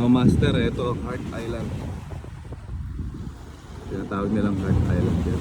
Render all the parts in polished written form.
Mga master, ito Heart Island. Tinatawag nilang Heart Island yan.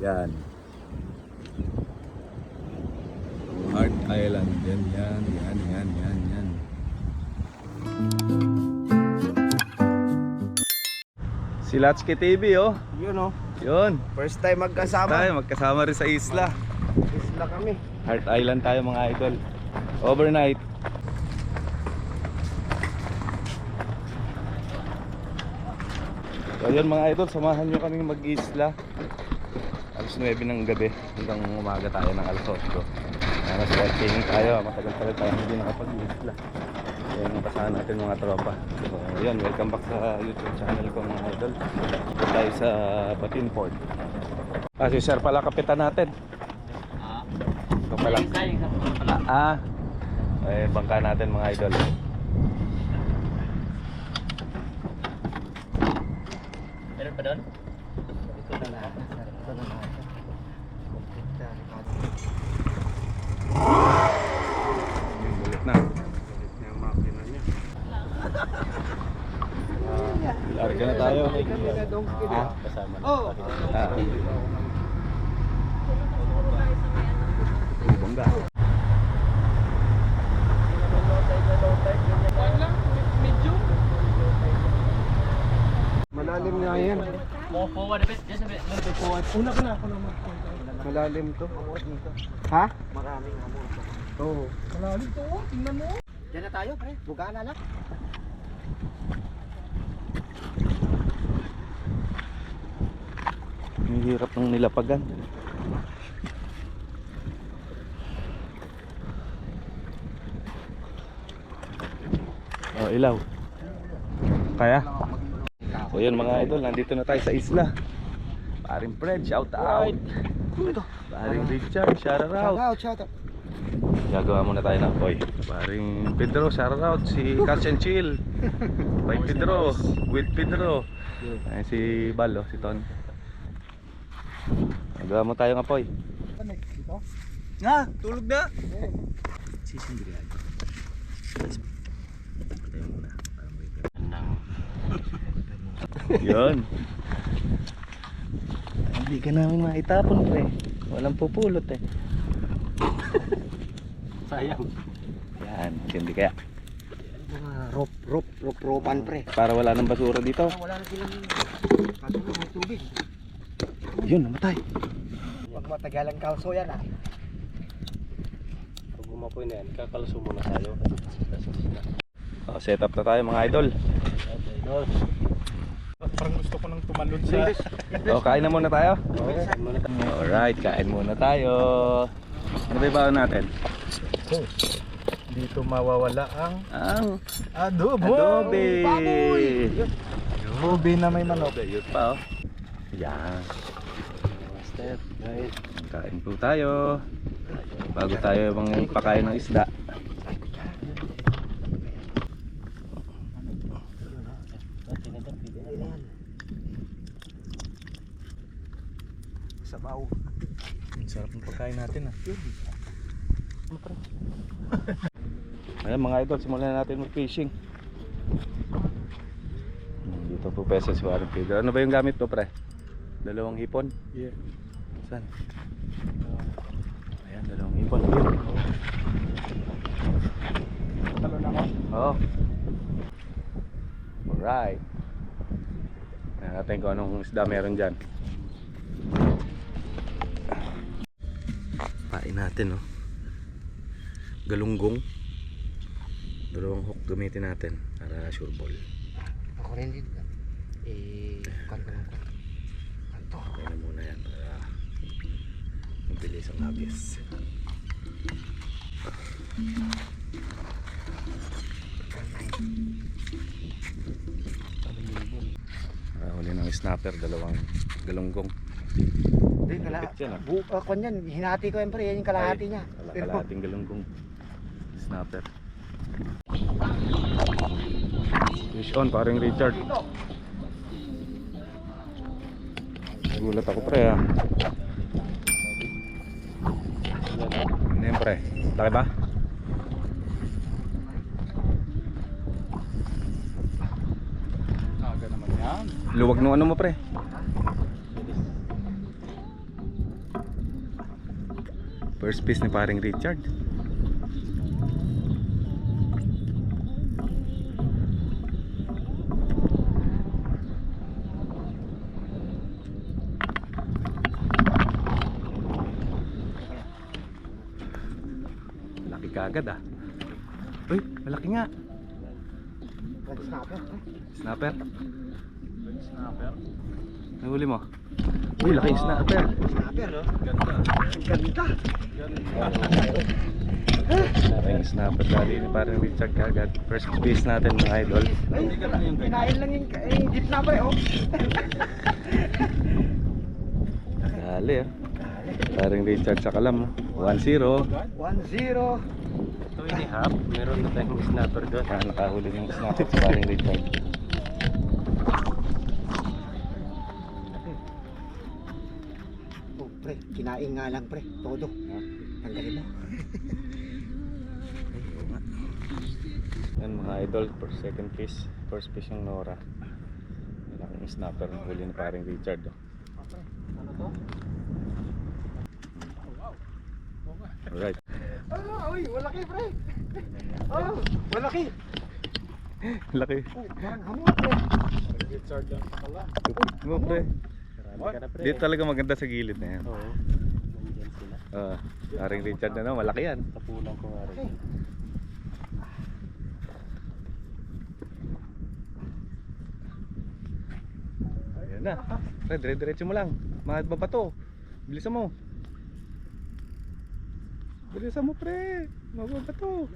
Yan. Heart Island. Yan. Si Latchkey TV, oh. Yun oh. Yun. First time magkasama. Magkasama rin sa isla. Isla kami. Heart Island tayo mga idol. Overnight. So yun mga idol, samahan nyo kaming mag-isla. Alas 9 ng gabi hanggang umaga tayo ng alas 8. Nasa-working tayo, matagal tayo hindi nakapag-isla. Yan ang kasama natin mga tropa. So yun, welcome back sa YouTube channel ko mga idol. Ito tayo sa Batin Port. Si sir pala kapitan natin. Ito pala. Bangka natin mga idol. Meron pa doon? Ito na lahat. Ito na lahat. Bulit na. Bulit na yung makina niya. Larga na tayo. Kasama na. Bangga. Malalim nga yan. Forward a bit, just a bit. Una ka na ako naman. Malalim to. Ha? Maraming hamon. Oo. Malalim to. Tingnan mo. Diyan na tayo pre. Bugaan na lang. Ang hirap ng nilapagan. Oh, ilaw. Kaya? So yun mga idol, nandito na tayo sa isla. Paring Fred, shout out. Paring Richard, shout out. Shout out. Gagawa muna tayo ng boy. Paring Pedro, shout out. Si Catch and Chill. By Pedro, with Pedro. Ay, si Balo, si Ton. Gagawa mo tayo ng apoy. Tulog na. Sisindirihan. Patay muna. Yun. Hindi ka namin maitapon pre. Walang pupulot eh. Sayang. Yan, hindi kaya. Mga rope-ropan pre. Para wala nang basura dito. Wala na silang katulong may tubig. Yun, namatay. Huwag matagalang kalso yan ah. Pag umapoy na yan, kakaluso muna tayo. Set up na tayo mga idol. Parang gusto ko nang tumalon sa... Kain na muna tayo. Alright, kain muna tayo. Ano ba yung baon natin? Dito mawawala ang adobo. Adobe. Adobe na may manok. Yun pa oh. Yan. Step right. Kain po tayo. Bago tayo pakain ng isda. Sabaw. Ang sarap ng pagkain natin ah. Ayan mga idol, simulan na natin mag-fishing. Dito po pesa si Warren Pedro. Ano ba yung gamit mo pre? Dalawang hipon? Yeah. Saan? Ayan, dalawang hipon. Yun. Talon ako. Oo. Alright. Ayan natin kung anong isda meron dyan. Pain natin oh. Galunggong. Dalawang hook gamitin natin para sure ball. Ako rin din. Kanto lang ko. Kanto. Okay na muna yan para mabilis ang hagis. Huli ng snapper, dalawang galunggong. Hindi, kalahati yan. Hinati ko yan pre, yan yung kalahati niya. Kalahating galunggong snapper. Fish on, paring Richard. Gulat ako pre ah. Ano yun pre? Laki ba? Aga naman yan. Luwag nung ano mo pre? First piece ni paring Richard. Laki kagad ah. Uy, malaki nga. Red snapper. Snapper. Snapper. Nahuli mo? Uy, laki yung snapper. Snapper, no? Ganda. Ang ganda. Laki yung snapper dali ni parang Richard kagad. First piece natin mga idol. Hindi ka lang yung ganyan. Kinain lang yung jeep snapper, oh. Dali ah. Parang Richard sa kalam. 1-0. 1-0. 2.5. Meron na tayong snapper doon. Ah, nakahuli yung snapper sa parang Richard. Oh, pre, kinain nga lang, pre. Todo. Tanggalin mo. Yan mga idol, for second piece. First piece yung Nora. Malaking snapper na huli ni parang Richard. Oh. Ano to? Alright. Oh, uy, malaki, pre. Oh, malaki. Laki. Oh, parang hamon, pre. Richard lang pala. Tupit mo pre. Marami ka na pre. Dito talaga maganda sa gilid na yan. Oo. Nandiyan sila. Parang Richard na no, malaki yan. Tapunan ko nga rin. Ayan na. Pre, dire-diretso mo lang. Mahal ba ba to? Bilisan mo. Bilisan mo pre. Mahal ba to?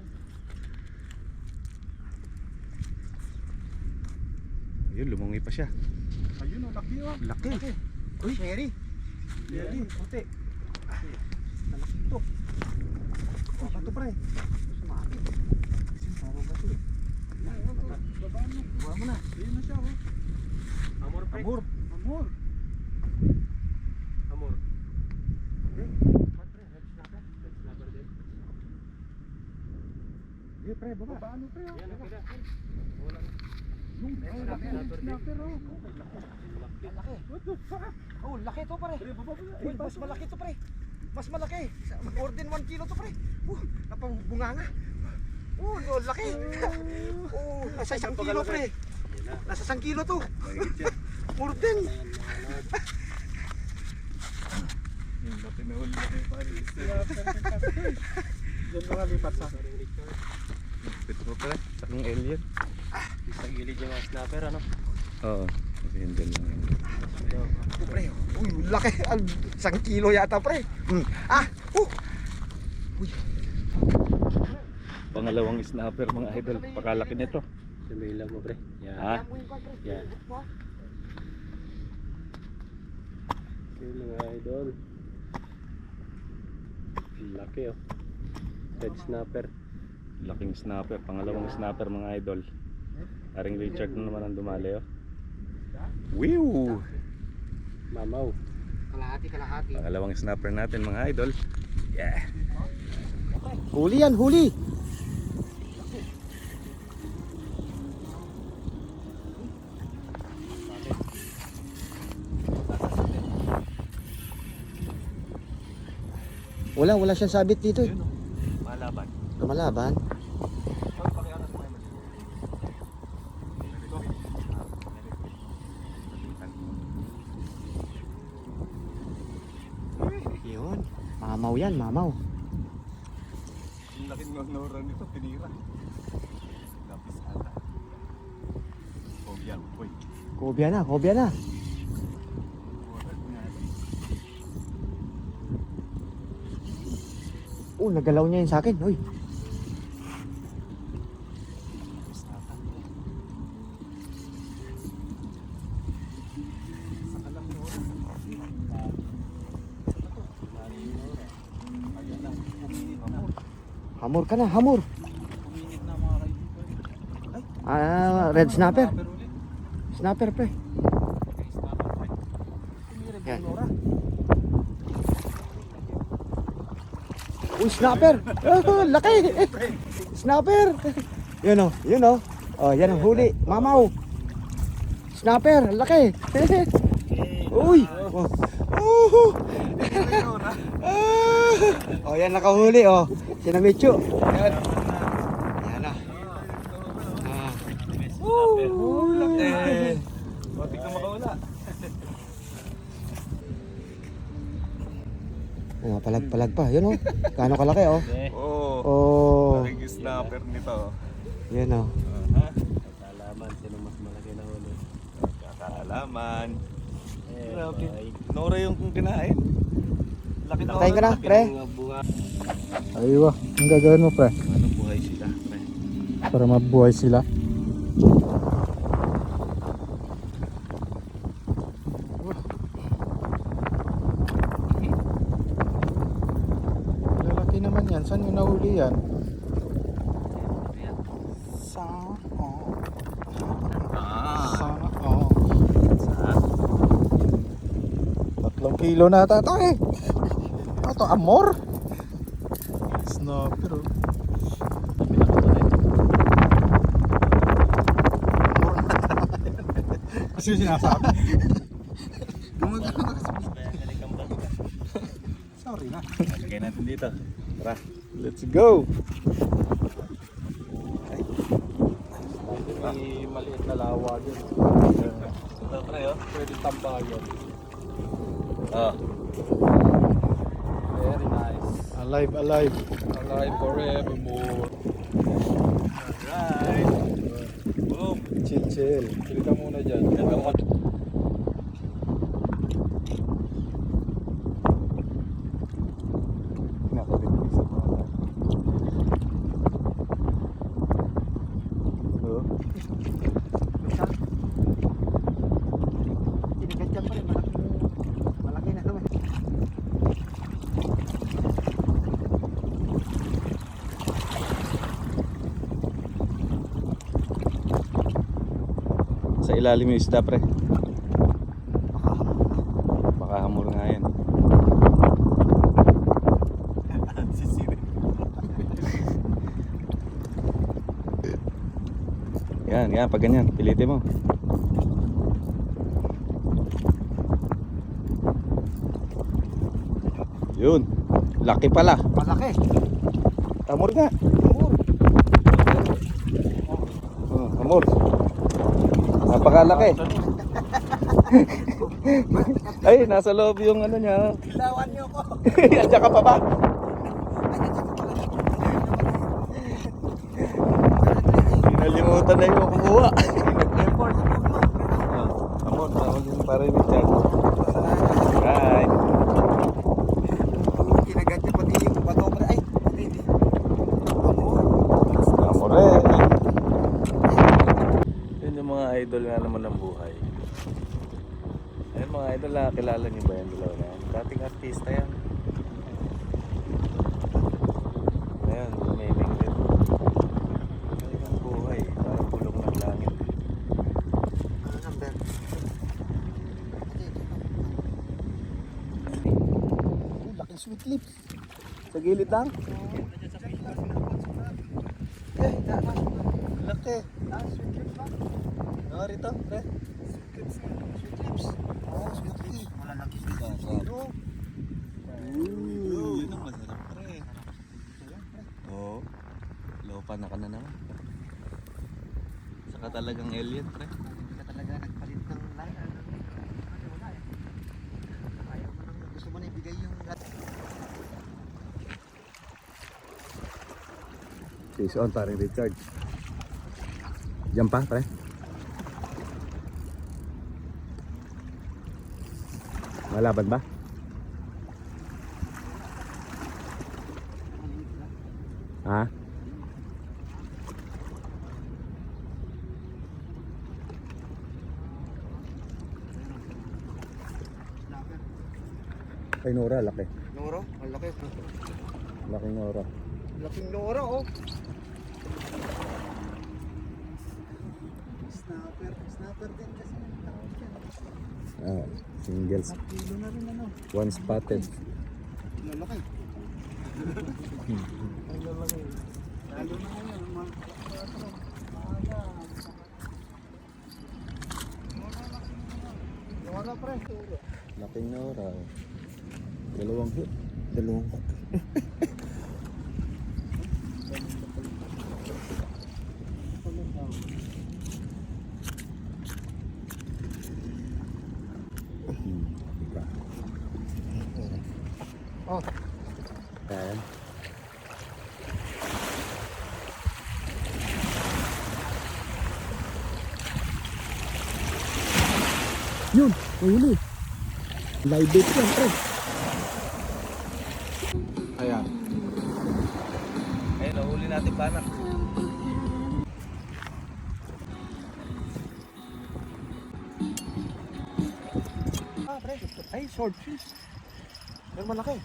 Ayun, lumungi pa siya. Ayun oh, laki oh. Laki. Uy, Sherry. Sherry, puti. Malaki ito. Oh, bato, pre. Sumaki. Parang bato, eh. Buha mo na. Ayun na siya oh. Amor pre. Amor. Amor. Amor. Sige, pre, baba. Paano pre? Yan, Yan, okay na. Yung snapper oh. Laki. What the fuck? Oh, laki to, pre. Pre, baba mo. Uy, mas malaki to, pre. Mas malaki. More than 1 kilo to, pre. Napang bunganga. Oh, no, laki. Oh, nasa 1 kilo, pre. Nasa 1 kilo to. More than. Yung laki na huli ni parang Diyan mga lipat sa Lupit mo pre. Saking alien. sa gilid yung mga snapper ano. Oo. Kasi hindi lang yun. Oh, pre. Uy, laki. 1 kilo yata, pre. Pangalawang snapper mga idol. Pakalaki nito. Sumilang mo pre. Ha? Yan. Yun mga idol. Laki oh. Red snapper. Laking snapper. Pangalawang snapper mga idol. Paring Richard na naman ang dumali oh. Whew! Mamaw. Kalahati. Pangalawang snapper natin mga idol. Yeah! Huli yan, huli. Wala siyang sabit dito eh. Malaban. Lumalaban. Yun. Mamaw yan, mamaw. Yung laki ng Nora nito, tinira. Lapis ata. Oh yan, boy. Kobya na. Oh, nagalaw niya yun sa akin. Uy. Hamor ka na, hamor. Uminit na mga kaibigan. red snapper. Snapper pre. Yan. Uy, snapper! Oh, laki! Snapper! Yun o, yun o. Oh, yan ang huli. Mamaw. Snapper, laki. Uy! Oh. Oh, yan nakahuli oh. Sinamicho. Yan. Yan na. Laki. Pati ka makawala. Oh, palag-palag pa. Yun oh. Kaano kalaki oh. Oo. Oh. Maling snapper nito. Yan oh. Alaman sino mas malaki na huli. Kakaalaman. Eh, Grabe. ay, Nora yung kung kinain. Laki na. Kain ka na, pre. mga bunga. Aywa, ang gagawin mo pre? Ano buhay sila? Pre? Para mabuhay sila. Lalaki naman yan. Saan yung nahuli yan? Sa... Oh. Sa... Oh. 3 kilo na ata ito eh. Ito, amor. Snapper oh. Kasi yung sinasabi. Sorry na. Lagay natin dito. Tara. Let's go. May maliit na lawa dyan. Ito pre oh. Pwede tambayan. Oh. Very nice. Alive, alive. Alive forevermore. Alright. Boom. Chill, chill. Pili ka muna dyan. Tinigadyan pa rin. Malaki na naman. Sa ilalim yung isda pre. Baka hamor nga yan. Yan, yan, pag ganyan, pilitin mo. Yun, laki pala. Malaki. Hamor nga. Hamor. Napakalaki. Ay, nasa loob yung ano niya. Ilawan niyo ko. At saka pa ba? Nalimutan na yung kumuha. Nag-effort. Hamor, tawag yung para yung chat. Right. Kinagadyan pati yung bato pa. Ay, hindi. Hamor eh. Yun yung mga idol nga naman ng buhay. Ayun mga idol, kilala niyo ba yan dalawa na yan? Dating artista yan. Ayan, amazing din. Ayun ang buhay, parang bulong ng langit. Ano number? Laking sweet lips. Sa gilid lang? Laki. Sweet lips ba? Ah, rito, pre. Sweet lips. Oh, sweet lips. Malalaki sila. Yun ang masarap pre. Oo. Lopa na ka na naman. Saka talagang alien pre. Hindi ka talaga nagpalit ng line. Wala eh. Ayaw mo nang gusto mo na ibigay yung... Fish on paring Richard. Diyan pa pre. Malaban ba? Ha? Kay Nora, laki. Noro? Ang laki. Laking Nora. Laking Noro oh. Ah, singles. Kilo na rin ano. One spotted. Lalaki. Ang lalaki. Lalo na ngayon, mga wala pre. Laking nora. Dalawang hit. Dalawang hook. Iba. Oh, Ayan. Yun, huli. Live bait yan, pre. Ayan. Ayun, nahuli natin banak. pre. Ay, swordfish. Pero malaki.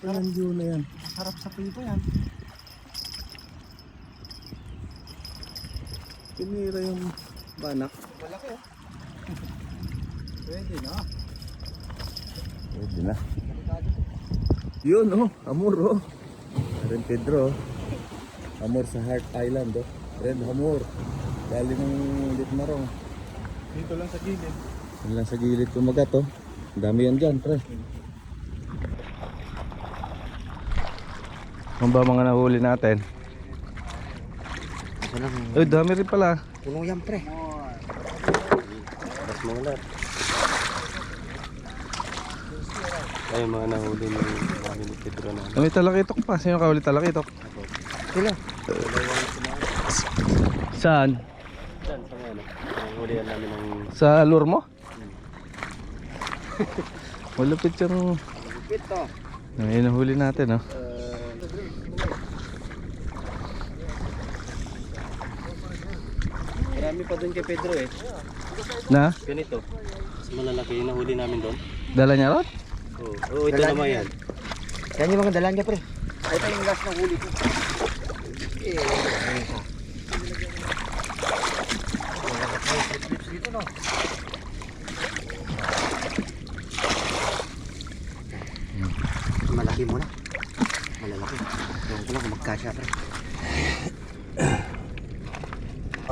Ayan yun na yan. Harap sa prito yan. Tinira yung banak. Malaki oh. Pwede na. Pwede na. Delikado to. Yun oh, Amor oh. Ren Pedro oh. Amor sa Heart Island oh. Red Amor. Galing ng Litmarong. Dito lang sa gilid. Yan lang sa gilid kumagat oh. Ang dami yan dyan, pre. Ano ba mga nahuli natin? Ito lang. Uy, dami rin pala. Puno yan pre. Mas mga lahat. Ay, mga nahuli ng namin ni Pedro na. May talakitok pa. Sino ka ulit talakitok? Sila. Saan? Diyan, sa mga ano. Nahulihan namin ng Sa lure mo? Malapit yung... Ito. Ayun, nahuli natin oh. marami pa doon kay Pedro eh. Na? Ganito. Mas malalaki yung nahuli namin doon. Dala niya ron? Oo, ito Dala naman niya yan. Yan yung mga dalan niya pre. Ay, ito yung last na huli ko. Eh, ano isa. Clips dito no. Malaki muna. Malalaki. Ewan ko lang kung magkasya pre.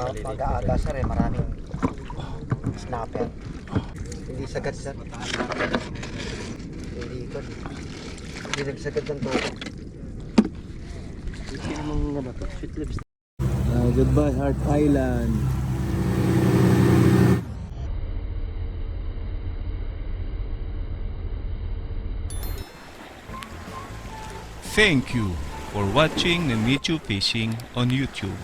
Pag-aaga sir eh, maraming snapper. Hindi sagad sir. Hindi ikot. Hindi nagsagad ng toko. Sino mong ano to? Sweet lips. Goodbye, Heart Island. Thank you for watching Nanichu Fishing on YouTube.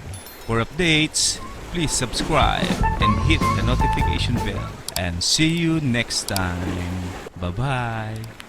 For updates, please subscribe and hit the notification bell. And see you next time. Bye-bye.